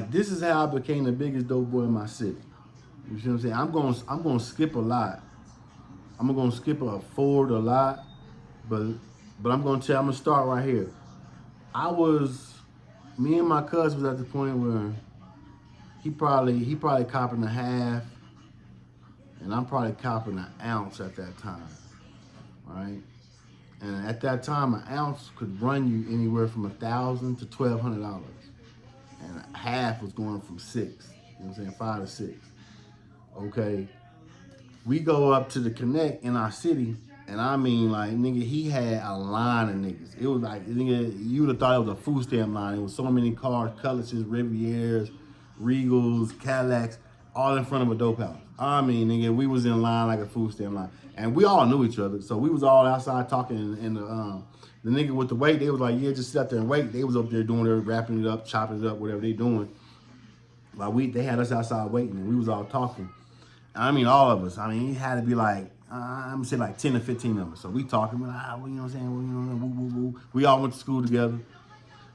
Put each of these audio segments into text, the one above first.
this is how I became the biggest dope boy in my city. You see what I'm saying? I'm gonna skip a lot. I'm gonna skip a forward a lot, but I'm gonna start right here. I was Me and my cousin was at the point where he probably copping a half, and I'm probably copping an ounce at that time, right? And at that time, an ounce could run you anywhere from $1,000 to $1,200, and half was going from six. You know what I'm saying? 5 to 6. Okay, we go up to the Connect in our city, and I mean, like, nigga, he had a line of niggas. It was like, nigga, you would have thought it was a food stamp line. It was so many cars, Cutlasses, Rivieras, Regals, Cadillacs, all in front of a dope house. I mean, nigga, we was in line like a food stamp line. And we all knew each other, so we was all outside talking, and the nigga with the weight, they was like, yeah, just sit up there and wait. They was up there doing their wrapping it up, chopping it up, whatever they doing. Like, they had us outside waiting, and we was all talking. I mean, all of us. I mean, it had to be like, I'm gonna say like 10 or 15 of us. So we talking, well, you know what I'm saying? Well, you know, woo, woo, woo. We all went to school together.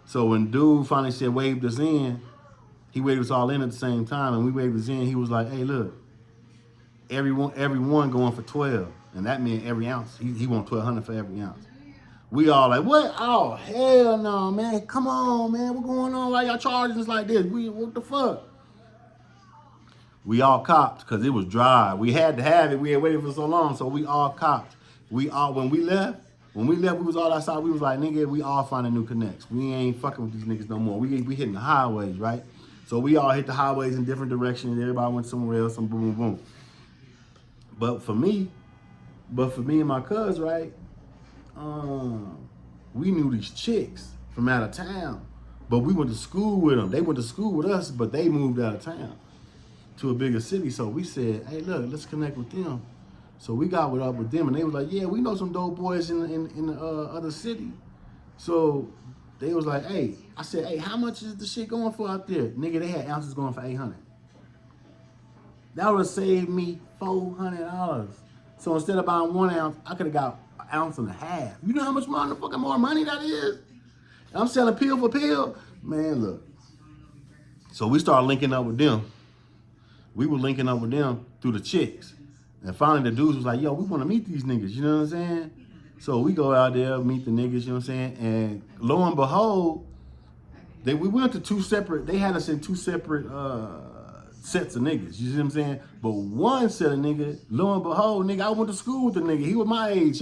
So when dude finally said waved us in, he waved us all in at the same time, and we waved us in. He was like, hey, look, everyone going for 12, and that meant every ounce. He want 1,200 for every ounce. We all like, what? Oh, hell no, man. Come on, man. What going on? Why y'all charging us like this? What the fuck? We all copped because it was dry. We had to have it. We had waited for so long, so we all copped. When we left, we was all outside. We was like, nigga, we all finding new connects. We ain't fucking with these niggas no more. We hitting the highways, right? So we all hit the highways in different directions. Everybody went somewhere else, some boom, boom, boom. But for me and my cuz, right? We knew these chicks from out of town, but we went to school with them. They went to school with us, but they moved out of town to a bigger city. So we said, hey, look, let's connect with them. So we got up with them, and they was like, yeah, we know some dope boys in the other city. So they was like, hey, I said, hey, how much is the shit going for out there? Nigga, they had ounces going for 800. That would have saved me $400. So instead of buying 1 ounce, I could have got an ounce and a half. You know how much fucking more money that is? I'm selling pill for pill. Man, look. So we started linking up with them. We were linking up with them through the chicks. And finally the dudes was like, yo, we want to meet these niggas, you know what I'm saying? So we go out there, meet the niggas, you know what I'm saying? And lo and behold, we went to they had us in 2 separate sets of niggas, you see what I'm saying? But one set of niggas, lo and behold, nigga, I went to school with the nigga. He was my age.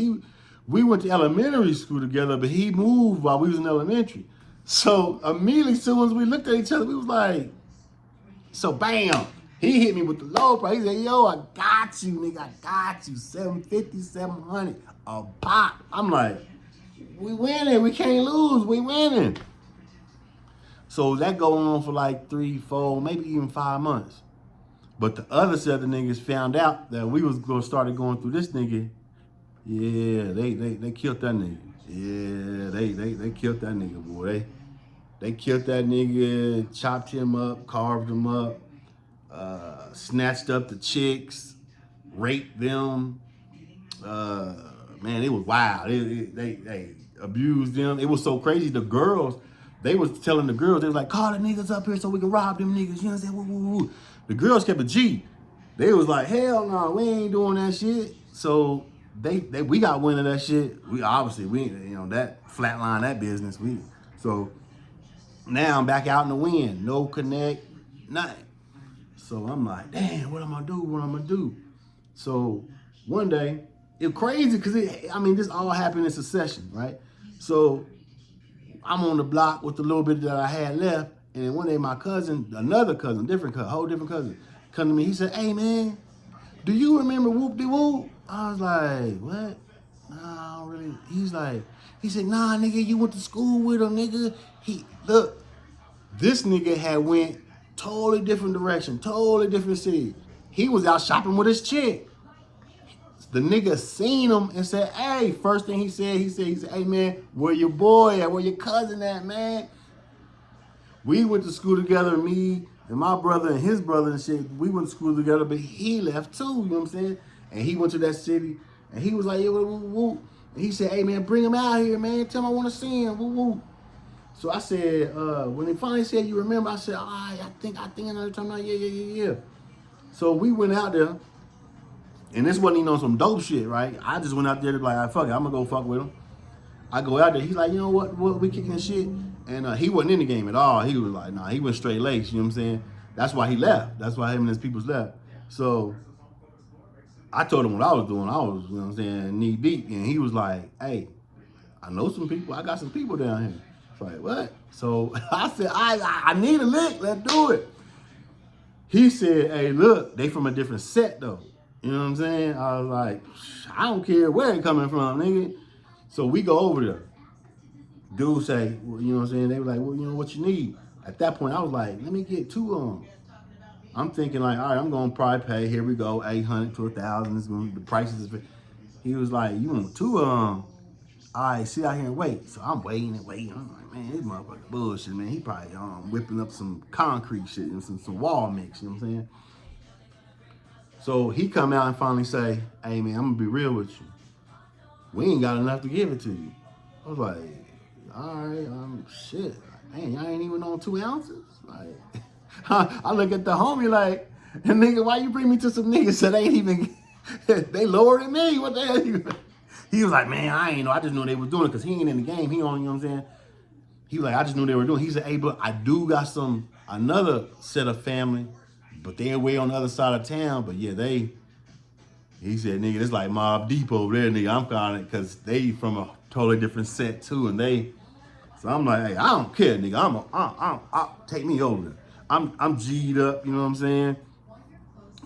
We went to elementary school together, but he moved while we was in elementary. So immediately, as soon as we looked at each other, we was like, so bam. He hit me with the low price. He said, yo, I got you, nigga. I got you. 750, 700 a pop. I'm like, we winning. We can't lose. We winning. So that go on for like 3, 4, maybe even 5 months. But the other set of niggas found out that we was going to start going through this nigga. Yeah, they killed that nigga. Yeah, they killed that nigga, boy. They killed that nigga, chopped him up, carved him up. Snatched up the chicks, raped them. Man, it was wild. They abused them. It was so crazy. The girls, they was telling the girls, they was like, call the niggas up here so we can rob them niggas. You know what I'm saying? Woo, woo, woo. The girls kept a G. They was like, hell no, we ain't doing that shit. So we got wind of that shit. We that flatline that business. So now I'm back out in the wind. No connect, nothing. So I'm like, damn, what I'm gonna do? So one day, it was crazy because this all happened in succession, right? So I'm on the block with the little bit that I had left, and then one day my cousin, whole different cousin, come to me. He said, hey man, do you remember Whoop De Whoop? I was like, what? Nah, I don't really. He said, nah, nigga, you went to school with him, nigga. Look, this nigga had went totally different direction, totally different city. He was out shopping with his chick. The nigga seen him and said, hey, first thing he said, hey man, where your boy at? Where your cousin at, man? We went to school together, me and my brother and his brother and shit. We went to school together, but he left too, you know what I'm saying? And he went to that city and he was like, yeah, woo, woo. And he said, hey man, bring him out here, man. Tell him I want to see him, woo, woo. So I said, when they finally said you remember, I said, I think I know what you're talking about. Yeah. So we went out there, and this wasn't even on some dope shit, right? I just went out there to be like, fuck it, I'm gonna go fuck with him. I go out there, he's like, you know what we kicking this shit? And he wasn't in the game at all. He was like, nah, he went straight laced, you know what I'm saying? That's why he left. That's why him and his peoples left. So I told him what I was doing. I was, you know what I'm saying, knee deep. And he was like, hey, I know some people. I got some people down here. It's like, what? So I said, I need a lick. Let's do it. He said, hey, look, they from a different set, though. You know what I'm saying? I was like, I don't care where they coming from, nigga. So we go over there. Dude say, well, you know what I'm saying? They were like, well, you know what you need? At that point, I was like, let me get 2 of them. I'm thinking like, all right, I'm going to probably pay, here we go, 800 to 1,000. The prices is... He was like, you want 2 of them? All right, sit out here and wait. So I'm waiting. I'm like, man, this motherfucker bullshit, man. He probably whipping up some concrete shit and some wall mix, you know what I'm saying? So he come out and finally say, hey, man, I'm going to be real with you. We ain't got enough to give it to you. I was like, all right, shit. Man, y'all ain't even on 2 ounces? Like, I look at the homie like, nigga, why you bring me to some niggas that ain't even, they lower than me? What the hell? He was like, man, I ain't know. I just knew they was doing it because he ain't in the game. He on, you know what I'm saying? He was like, I just knew they were doing it. He said, hey, but I do got another set of family, but they're way on the other side of town. But yeah, he said, nigga, it's like Mob Deep over there, nigga. I'm calling it because they from a totally different set too. So I'm like, hey, I don't care, nigga. I'll take me over there. I'm G'd up, you know what I'm saying?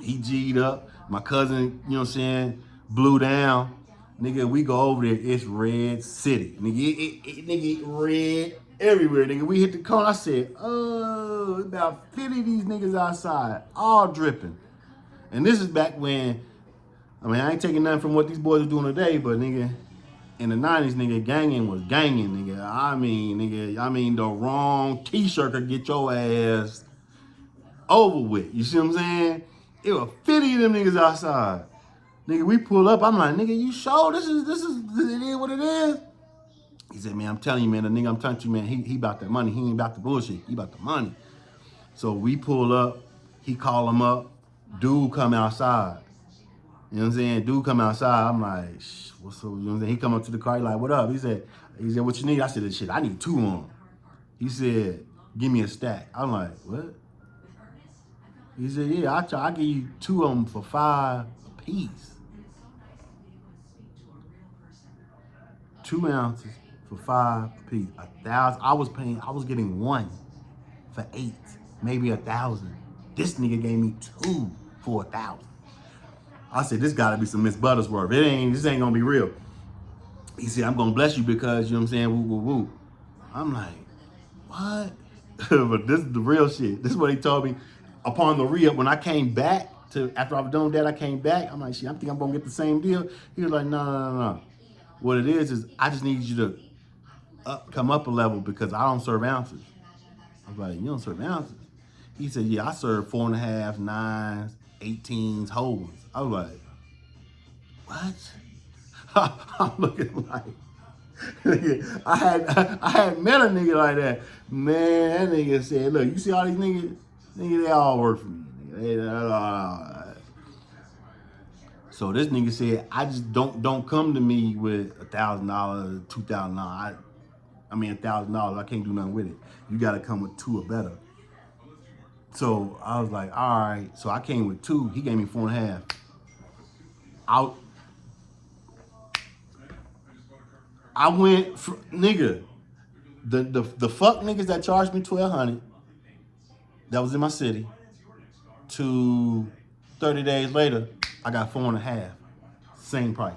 He G'd up. My cousin, you know what I'm saying, blew down. Nigga, we go over there, it's Red City. Nigga, nigga, red everywhere, nigga. We hit the corner, I said, oh, about 50 of these niggas outside, all dripping. And this is back when, I mean, I ain't taking nothing from what these boys are doing today, but nigga, in the 90s, nigga, ganging was ganging, nigga. I mean, the wrong t-shirt could get your ass over with. You see what I'm saying? It was 50 of them niggas outside. Nigga, we pull up. I'm like, nigga, you sure this is what it is? He said, man, I'm telling you, man, the nigga I'm telling you, man, he about that money. He ain't about the bullshit. He about the money. So we pull up. He call him up. Dude come outside. You know what I'm saying? Dude come outside. I'm like, what's up? You know what I'm saying? He come up to the car. He like, what up? He said, what you need? I said, shit, I need 2 on them. He said, give me a stack. I'm like, what? He said, yeah, I'll give you 2 of them for $5 a piece. 2 ounces for $5 a piece. 1,000. I was getting 1 for 8, maybe 1,000. This nigga gave me 2 for 1,000. I said, this gotta be some Miss Buttersworth. This ain't gonna be real. He said, I'm gonna bless you because, you know what I'm saying, woo, woo, woo. I'm like, what? But this is the real shit. This is what he told me upon the re-up. When I came back after I was done with that, I came back. I'm like, shit, I think I'm gonna get the same deal. He was like, no. What it is I just need you to come up a level because I don't serve ounces. I was like, you don't serve ounces? He said, yeah, I serve 4.5, 9s, 18s, whole ones. I was like, what? I'm looking like, I had met a nigga like that. Man, that nigga said, look, you see all these niggas? Nigga, they all work for me. So this nigga said, I just don't come to me with $1,000, $2,000. I mean $1,000. I can't do nothing with it. You gotta come with 2 or better. So I was like, all right. So I came with 2. He gave me 4.5. I went for, nigga, the fuck niggas that charged me $1,200 that was in my city to 30 days later, I got 4.5. Same price.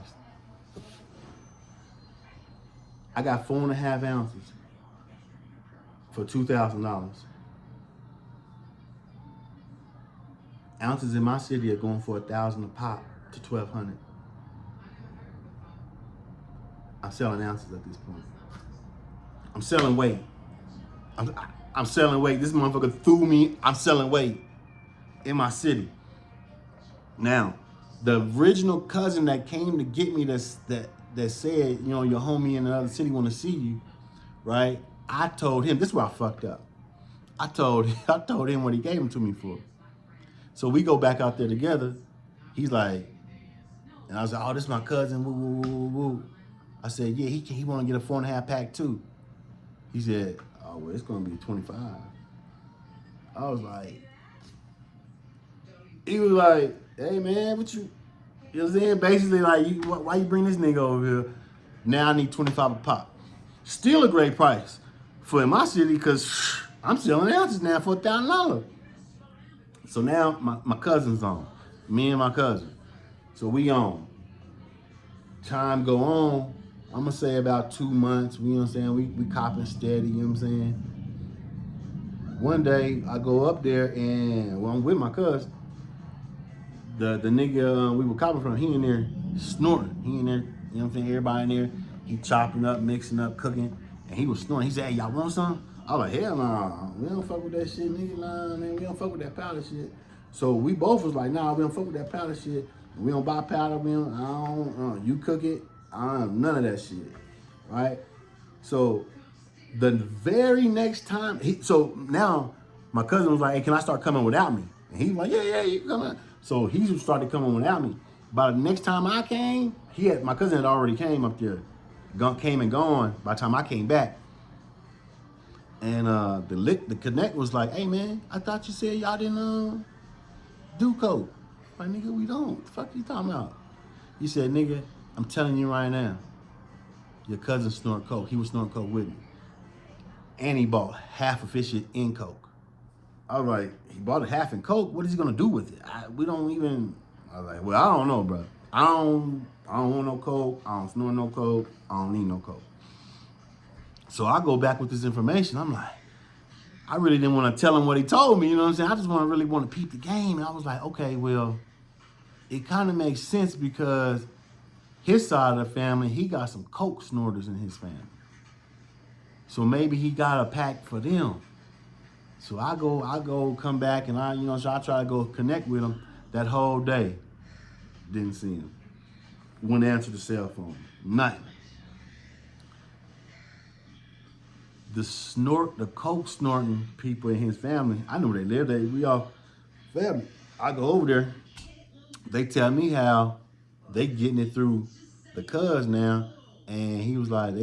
I got 4.5 ounces for $2,000. Ounces in my city are going for $1,000 a pop to $1,200. I'm selling ounces at this point. I'm selling weight. I'm selling weight. This motherfucker threw me. I'm selling weight in my city. Now, the original cousin that came to get me that said, you know, your homie in another city want to see you, right? I told him, this is where I fucked up. I told him what he gave them to me for. So we go back out there together. He's like, and I was like, oh, this is my cousin. Woo, woo, woo, woo, woo. I said, yeah, he want to get a 4.5 pack too. He said, oh, well, it's going to be 25. I was like, he was like, hey, man, what you know what I'm saying? Basically, like, why you bring this nigga over here? Now I need 25 a pop. Still a great price for in my city because I'm selling ounces now for $1,000. So now my cousin's on. Me and my cousin. So we on. Time go on. I'm going to say about 2 months. You know what I'm saying? We copping steady. You know what I'm saying? One day I go up there and I'm with my cousin. The nigga we were copping from, he in there snorting. He in there, you know what I'm saying? Everybody in there. He chopping up, mixing up, cooking. And he was snoring. He said, hey, y'all want some? I was like, hell nah. We don't fuck with that shit, nigga. Nah, man. We don't fuck with that powder shit. So we both was like, nah, we don't fuck with that powder shit. We don't buy powder. You cook it. None of that shit. Right? So the very next time, so now my cousin was like, hey, can I start coming without me? And he was like, yeah, you can come in. So he started coming without me. By the next time I came, my cousin had already came up there, came and gone by the time I came back. And the connect was like, hey man, I thought you said y'all didn't do coke. Like, nigga, we don't. The fuck you talking about? He said, nigga, I'm telling you right now, your cousin snort coke. He was snorting coke with me. And he bought half of his shit in coke. I was like, he bought a half in coke? What is he gonna do with it? I was like, well, I don't know, bro. I don't want no coke. I don't snort no coke. I don't need no coke. So I go back with this information. I'm like, I really didn't want to tell him what he told me, you know what I'm saying? I just really want to peep the game. And I was like, okay, well, it kind of makes sense because his side of the family, he got some coke snorters in his family. So maybe he got a pack for them. So I go come back and so I try to go connect with him that whole day. Didn't see him. Wouldn't answer the cell phone. Nothing. The coke snorting people in his family, I knew where they lived. We all family. I go over there. They tell me how they getting it through the cuz now, and they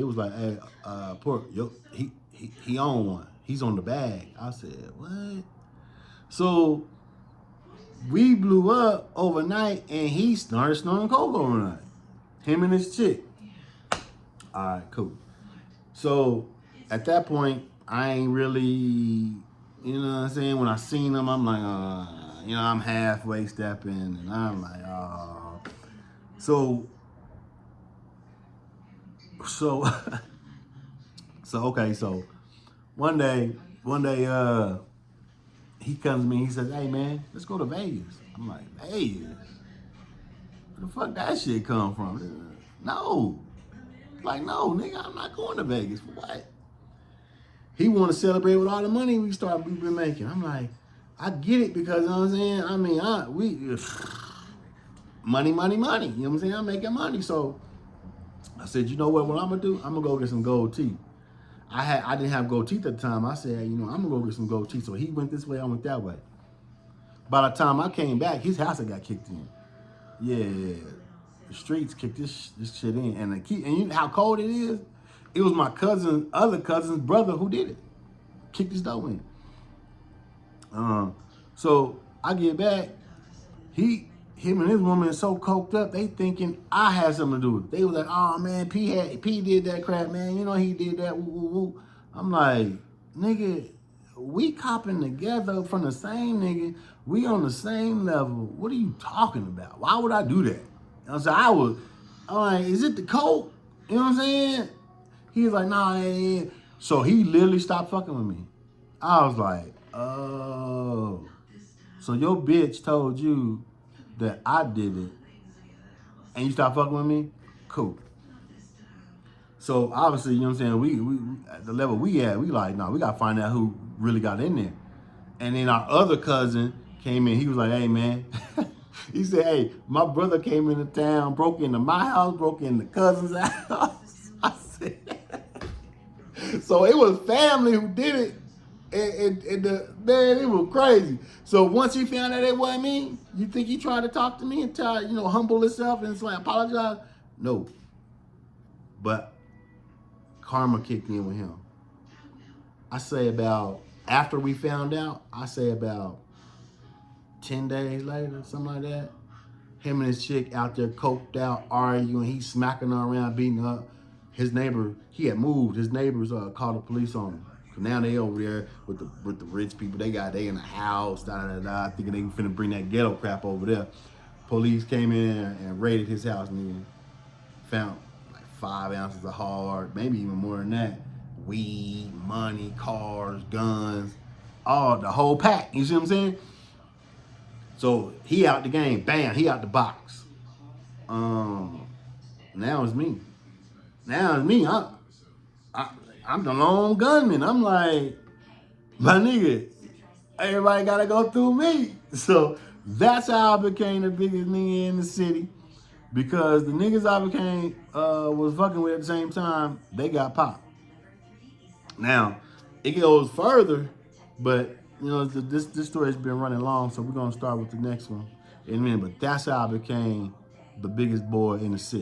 was like, hey, Pork, he on one. He's on the bag. I said, what? So we blew up overnight, and he started snorting coke overnight. Him and his chick. All right, cool. So at that point, I ain't really, you know what I'm saying? When I seen him, I'm like, I'm halfway stepping, and I'm like, So okay, so one day, he comes to me, he says, hey man, let's go to Vegas. I'm like, Vegas? Where the fuck that shit come from? No. Like, no, nigga, I'm not going to Vegas. For what? He want to celebrate with all the money we've been making. I'm like, I get it because, you know what I'm saying? I mean, money. You know what I'm saying? I'm making money. So I said, you know what I'm going to do? I'm going to go get some gold teeth. I didn't have gold teeth at the time. I said, I'm going to go get some gold teeth. So he went this way, I went that way. By the time I came back, his house had got kicked in. Yeah. The streets kicked this shit in. And you know how cold it is? It was my other cousin's brother who did it. Kicked his door in. So I get back. Him and his woman is so coked up, they thinking I had something to do with it. They was like, oh man, P did that crap, man. You know he did that, woo, woo, woo. I'm like, nigga, we copping together from the same nigga. We on the same level. What are you talking about? Why would I do that? I'm like, is it the coke? You know what I'm saying? He was like, nah, yeah. So he literally stopped fucking with me. I was like, oh. So your bitch told you that I did it, and you stopped fucking with me? Cool. So obviously, you know what I'm saying, we at the level we at, we like, nah, we gotta find out who really got in there. And then our other cousin came in, he was like, hey man, he said, hey, my brother came into town, broke into my house, broke into cousin's house. I said, So it was family who did it. Man, it was crazy. So once he found out it wasn't me, you think he tried to talk to me and try, humble himself and like apologize? No. But karma kicked in with him. I say after we found out, I say about 10 days later, something like that. Him and his chick out there coked out, arguing. He's smacking her around, beating her up. His neighbor, he had moved. His neighbors called the police on him. Now they over there with the rich people. They in the house, thinking they finna bring that ghetto crap over there. Police came in and raided his house and then found like 5 ounces of hard, maybe even more than that. Weed, money, cars, guns, the whole pack. You see what I'm saying? So he out the game. Bam, he out the box. Now it's me. I'm the lone gunman. I'm like, my nigga, everybody gotta go through me. So that's how I became the biggest nigga in the city. Because the niggas I became was fucking with at the same time, they got popped. Now, it goes further, but this story's been running long, so we're gonna start with the next one in a minute. But that's how I became the biggest boy in the city.